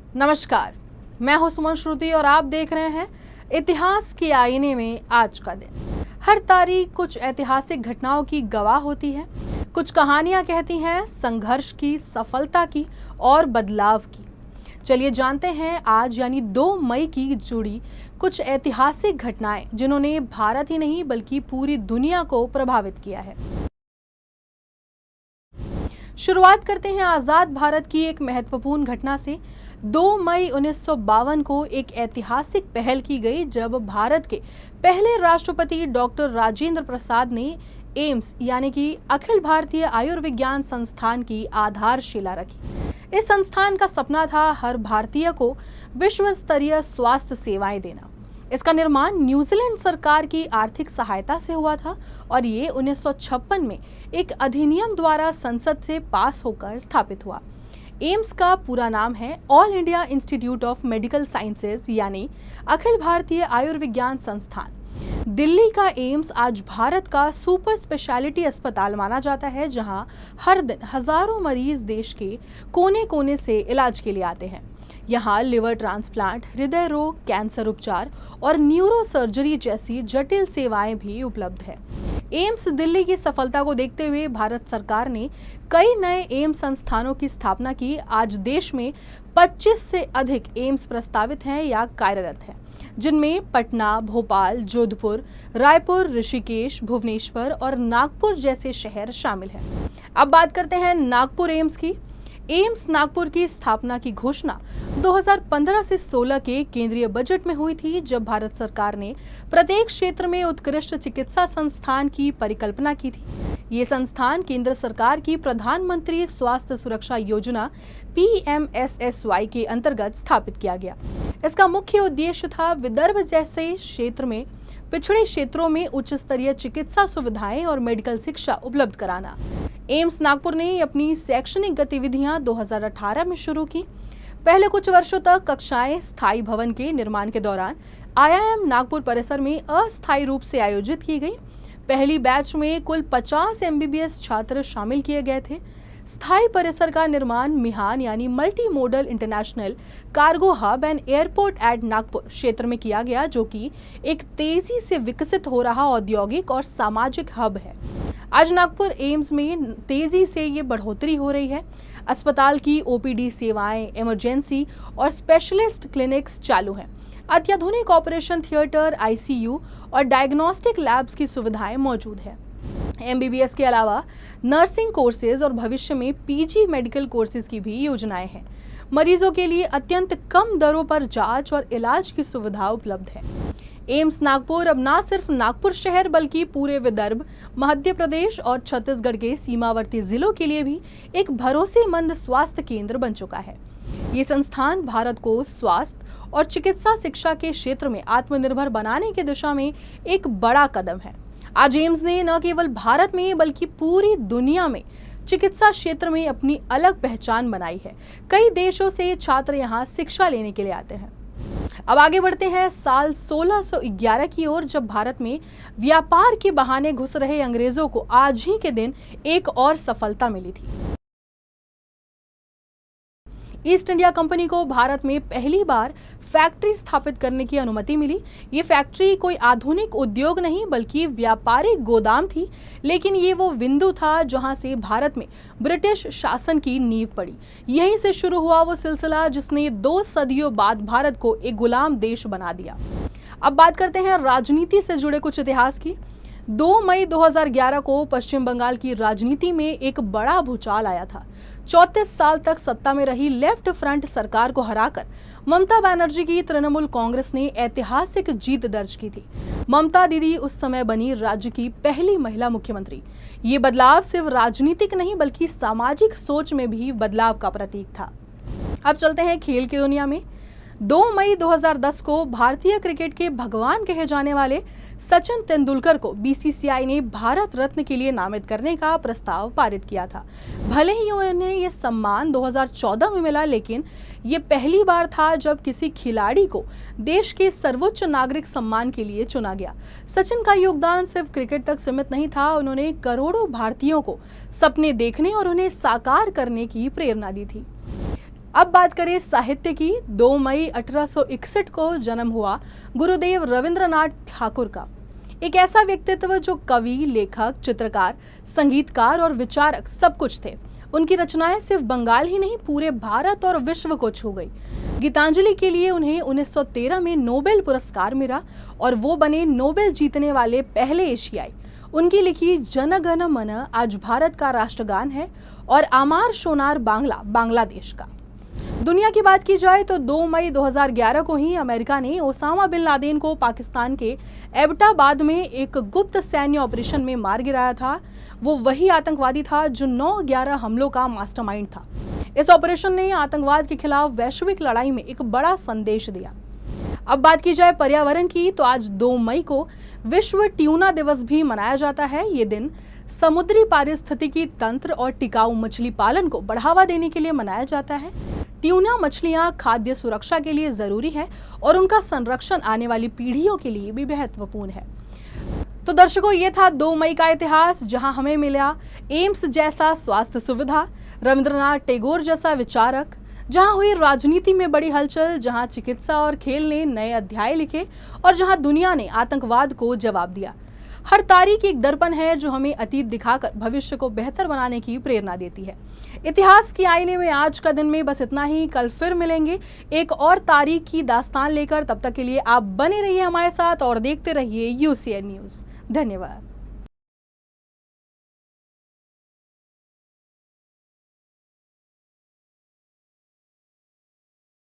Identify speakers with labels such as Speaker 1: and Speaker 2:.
Speaker 1: नमस्कार, मैं हूं सुमन श्रुति और आप देख रहे हैं इतिहास के आईने में आज का दिन। हर तारीख कुछ ऐतिहासिक घटनाओं की गवाह होती है। कुछ कहानियां कहती हैं संघर्ष की, सफलता की और बदलाव की। चलिए जानते हैं आज यानी 2 मई की जुड़ी कुछ ऐतिहासिक घटनाएं जिन्होंने भारत ही नहीं बल्कि पूरी दुनिया को प्रभावित किया है। शुरुआत करते हैं आज़ाद भारत की एक महत्वपूर्ण घटना से। 2 मई 1952 को एक ऐतिहासिक पहल की गई जब भारत के पहले राष्ट्रपति डॉक्टर राजेंद्र प्रसाद ने एम्स यानी कि अखिल भारतीय आयुर्विज्ञान संस्थान की आधारशिला रखी। इस संस्थान का सपना था हर भारतीय को विश्व स्तरीय स्वास्थ्य सेवाएं देना। इसका निर्माण न्यूजीलैंड सरकार की आर्थिक सहायता से हुआ था और ये 1956 में एक अधिनियम द्वारा संसद से पास होकर स्थापित हुआ। एम्स का पूरा नाम है all India institute of medical sciences यानी अखिल भारतीय आयुर्विज्ञान संस्थान। दिल्ली का एम्स आज भारत का सुपर स्पेशलिटी अस्पताल माना जाता है, जहां हर दिन हजारों मरीज देश के कोने कोने से इलाज के लिए आते हैं। यहाँ लिवर ट्रांसप्लांट, हृदय रोग, कैंसर उपचार और न्यूरो सर्जरी जैसी जटिल सेवाएं भी उपलब्ध है। एम्स दिल्ली की सफलता को देखते हुए भारत सरकार ने कई नए एम्स संस्थानों की स्थापना की। आज देश में 25 से अधिक एम्स प्रस्तावित हैं या कार्यरत हैं, जिनमें पटना, भोपाल, जोधपुर, रायपुर, ऋषिकेश, भुवनेश्वर और नागपुर जैसे शहर शामिल हैं। अब बात करते हैं नागपुर एम्स की। एम्स नागपुर की स्थापना की घोषणा 2015 से 16 के केंद्रीय बजट में हुई थी, जब भारत सरकार ने प्रत्येक क्षेत्र में उत्कृष्ट चिकित्सा संस्थान की परिकल्पना की थी। ये संस्थान केंद्र सरकार की प्रधानमंत्री स्वास्थ्य सुरक्षा योजना PMSSY के अंतर्गत स्थापित किया गया। इसका मुख्य उद्देश्य था विदर्भ जैसे क्षेत्र में पिछड़े क्षेत्रों में उच्च स्तरीय चिकित्सा सुविधाएं और मेडिकल शिक्षा उपलब्ध कराना। एम्स नागपुर ने अपनी शैक्षणिक गतिविधियां 2018 में शुरू की। पहले कुछ वर्षों तक कक्षाएं स्थायी भवन के निर्माण के दौरान IIM नागपुर परिसर में अस्थायी रूप से आयोजित की गई। पहली बैच में कुल 50 MBBS छात्र शामिल किए गए थे। स्थायी परिसर का निर्माण मिहान यानी multi modal international cargo hub and airport at Nagpur क्षेत्र में किया गया, जो कि एक तेजी से विकसित हो रहा औद्योगिक और सामाजिक हब है। आज नागपुर एम्स में तेजी से ये बढ़ोतरी हो रही है। अस्पताल की OPD सेवाएं, इमरजेंसी और स्पेशलिस्ट क्लिनिक्स चालू हैं। अत्याधुनिक ऑपरेशन थिएटर, ICU और डायग्नोस्टिक लैब्स की सुविधाएं मौजूद है। MBBS के अलावा नर्सिंग कोर्सेज और भविष्य में PG मेडिकल कोर्सेज की भी योजनाएं हैं। मरीजों के लिए अत्यंत कम दरों पर जांच और इलाज की सुविधा उपलब्ध है। एम्स नागपुर अब न सिर्फ नागपुर शहर बल्कि पूरे विदर्भ, मध्य प्रदेश और छत्तीसगढ़ के सीमावर्ती जिलों के लिए भी एक भरोसेमंद स्वास्थ्य केंद्र बन चुका है। ये संस्थान भारत को स्वास्थ्य और चिकित्सा शिक्षा के क्षेत्र में आत्मनिर्भर बनाने की दिशा में एक बड़ा कदम है। आज एम्स ने न केवल भारत में बल्कि पूरी दुनिया में चिकित्सा क्षेत्र में अपनी अलग पहचान बनाई है। कई देशों से छात्र यहाँ शिक्षा लेने के लिए आते हैं। अब आगे बढ़ते हैं साल 1611 की ओर, जब भारत में व्यापार के बहाने घुस रहे अंग्रेजों को आज ही के दिन एक और सफलता मिली थी। ईस्ट इंडिया कंपनी को भारत में पहली बार फैक्ट्री स्थापित करने की अनुमति मिली। ये फैक्ट्री कोई आधुनिक उद्योग नहीं बल्कि व्यापारिक गोदाम थी, लेकिन ये वो बिंदु था जहां से भारत में ब्रिटिश शासन की नींव पड़ी। यहीं से शुरू हुआ वो सिलसिला जिसने 2 सदियों बाद भारत को एक गुलाम देश बना दिया। अब बात करते हैं राजनीति से जुड़े कुछ इतिहास की। 2 मई 2011 को पश्चिम बंगाल की राजनीति में एक बड़ा भूचाल आया था। 34 साल तक सत्ता में रही लेफ्ट फ्रंट सरकार को हराकर ममता बनर्जी की तृणमूल कांग्रेस ने ऐतिहासिक जीत दर्ज की थी। ममता दीदी उस समय बनी राज्य की पहली महिला मुख्यमंत्री। ये बदलाव सिर्फ राजनीतिक नहीं बल्कि सामाजिक सोच में भी बदलाव का प्रतीक था। अब चलते हैं खेल की दुनिया में। 2 मई 2010 को भारतीय क्रिकेट के भगवान कहे जाने वाले सचिन तेंदुलकर को BCCI ने भारत रत्न के लिए नामित करने का प्रस्ताव पारित किया था। भले ही उन्हें यह सम्मान 2014 में मिला, लेकिन ये पहली बार था जब किसी खिलाड़ी को देश के सर्वोच्च नागरिक सम्मान के लिए चुना गया। सचिन का योगदान सिर्फ क्रिकेट तक सीमित नहीं था, उन्होंने करोड़ों भारतीयों को सपने देखने और उन्हें साकार करने की प्रेरणा दी थी। अब बात करें साहित्य की। 2 मई 1861 को जन्म हुआ गुरुदेव रविंद्रनाथ ठाकुर का। एक ऐसा व्यक्तित्व जो कवि, लेखक, चित्रकार, संगीतकार और विचारक सब कुछ थे। उनकी रचनाएं सिर्फ बंगाल ही नहीं, पूरे भारत और विश्व को छू गई। गीतांजलि के लिए उन्हें 1913 में नोबेल पुरस्कार मिला और वो बने नोबेल जीतने वाले पहले एशियाई। उनकी लिखी जन गण मन आज भारत का राष्ट्रगान है और आमार सोनार बांग्ला बांग्लादेश का। दुनिया की बात की जाए तो 2 मई 2011 को ही अमेरिका ने ओसामा बिन लादेन को पाकिस्तान के एबटाबाद में एक गुप्त सैन्य ऑपरेशन में मार गिराया था। वो वही आतंकवादी था जो 9/11 हमलों का मास्टरमाइंड था। इस ऑपरेशन ने आतंकवाद के खिलाफ वैश्विक लड़ाई में एक बड़ा संदेश दिया। अब बात की जाए पर्यावरण की तो आज 2 मई को विश्व ट्यूना दिवस भी मनाया जाता है। ये दिन समुद्री पारिस्थितिकी तंत्र और टिकाऊ मछली पालन को बढ़ावा देने के लिए मनाया जाता है। ट्यूना मछलियां खाद्य सुरक्षा के लिए जरूरी है और उनका संरक्षण आने वाली पीढ़ियों के लिए भी महत्वपूर्ण है। तो दर्शकों, ये था 2 मई का इतिहास, जहां हमें मिला एम्स जैसा स्वास्थ्य सुविधा, रविंद्रनाथ टैगोर जैसा विचारक, जहां हुई राजनीति में बड़ी हलचल, जहां चिकित्सा और खेल ने नए अध्याय लिखे और जहां दुनिया ने आतंकवाद को जवाब दिया। हर तारीख एक दर्पण है जो हमें अतीत दिखाकर भविष्य को बेहतर बनाने की प्रेरणा देती है। इतिहास के आईने में आज का दिन में बस इतना ही। कल फिर मिलेंगे एक और तारीख की दास्तान लेकर। तब तक के लिए आप बने रहिए हमारे साथ और देखते रहिए UCN न्यूज़। धन्यवाद।